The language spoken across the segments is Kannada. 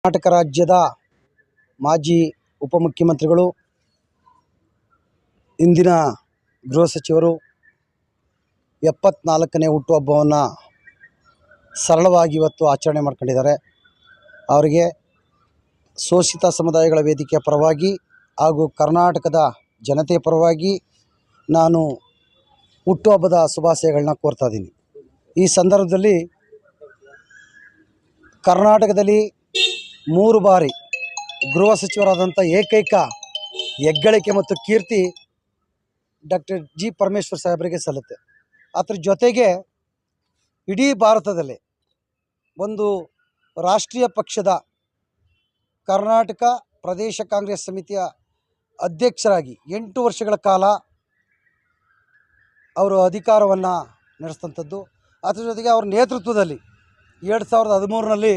ಕರ್ನಾಟಕ ರಾಜ್ಯದ ಮಾಜಿ ಉಪಮುಖ್ಯಮಂತ್ರಿಗಳು, ಇಂದಿನ ಗೃಹ ಸಚಿವರು 74ನೇ ಹುಟ್ಟುಹಬ್ಬವನ್ನು ಸರಳವಾಗಿ ಇವತ್ತು ಆಚರಣೆ ಮಾಡ್ಕೊಂಡಿದ್ದಾರೆ. ಅವರಿಗೆ ಶೋಷಿತ ಸಮುದಾಯಗಳ ವೇದಿಕೆಯ ಪರವಾಗಿ ಹಾಗೂ ಕರ್ನಾಟಕದ ಜನತೆಯ ಪರವಾಗಿ ನಾನು ಹುಟ್ಟುಹಬ್ಬದ ಶುಭಾಶಯಗಳನ್ನ ಕೋರ್ತಾ ಇದ್ದೀನಿ. ಈ ಸಂದರ್ಭದಲ್ಲಿ ಕರ್ನಾಟಕದಲ್ಲಿ 3 ಬಾರಿ ಗೃಹ ಸಚಿವರಾದಂಥ ಏಕೈಕ ಹೆಗ್ಗಳಿಕೆ ಮತ್ತು ಕೀರ್ತಿ ಡಾಕ್ಟರ್ ಜಿ ಪರಮೇಶ್ವರ್ ಸಾಹೇಬರಿಗೆ ಸಲ್ಲುತ್ತೆ. ಅದರ ಜೊತೆಗೆ ಇಡೀ ಭಾರತದಲ್ಲಿ ಒಂದು ರಾಷ್ಟ್ರೀಯ ಪಕ್ಷದ ಕರ್ನಾಟಕ ಪ್ರದೇಶ ಕಾಂಗ್ರೆಸ್ ಸಮಿತಿಯ ಅಧ್ಯಕ್ಷರಾಗಿ 8 ವರ್ಷಗಳ ಕಾಲ ಅವರು ಅಧಿಕಾರವನ್ನು ನಡೆಸಿದಂಥದ್ದು. ಅದರ ಜೊತೆಗೆ ಅವರ ನೇತೃತ್ವದಲ್ಲಿ 2013ರಲ್ಲಿ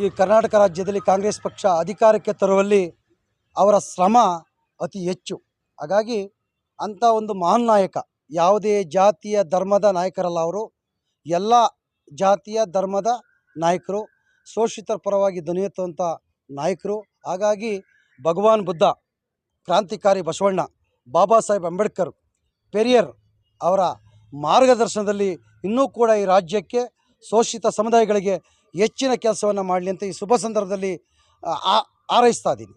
ಈ ಕರ್ನಾಟಕ ರಾಜ್ಯದಲ್ಲಿ ಕಾಂಗ್ರೆಸ್ ಪಕ್ಷ ಅಧಿಕಾರಕ್ಕೆ ತರುವಲ್ಲಿ ಅವರ ಶ್ರಮ ಅತಿ ಹೆಚ್ಚು. ಹಾಗಾಗಿ ಅಂಥ ಒಂದು ಮಹಾನ್ ನಾಯಕ, ಯಾವುದೇ ಜಾತಿಯ ಧರ್ಮದ ನಾಯಕರಲ್ಲ ಅವರು, ಎಲ್ಲ ಜಾತಿಯ ಧರ್ಮದ ನಾಯಕರು, ಶೋಷಿತರ ಪರವಾಗಿ ಧ್ವನಿ ಎತ್ತುವಂಥ ನಾಯಕರು. ಹಾಗಾಗಿ ಭಗವಾನ್ ಬುದ್ಧ, ಕ್ರಾಂತಿಕಾರಿ ಬಸವಣ್ಣ, ಬಾಬಾ ಸಾಹೇಬ್ ಅಂಬೇಡ್ಕರ್, ಪೆರಿಯರ್ ಅವರ ಮಾರ್ಗದರ್ಶನದಲ್ಲಿ ಇನ್ನೂ ಕೂಡ ಈ ರಾಜ್ಯಕ್ಕೆ ಶೋಷಿತ ಸಮುದಾಯಗಳಿಗೆ ಹೆಚ್ಚಿನ ಕೆಲಸವನ್ನು ಮಾಡಲಿ ಅಂತ ಈ ಶುಭ ಸಂದರ್ಭದಲ್ಲಿ ಹಾರೈಸ್ತಾ ಇದ್ದೀನಿ.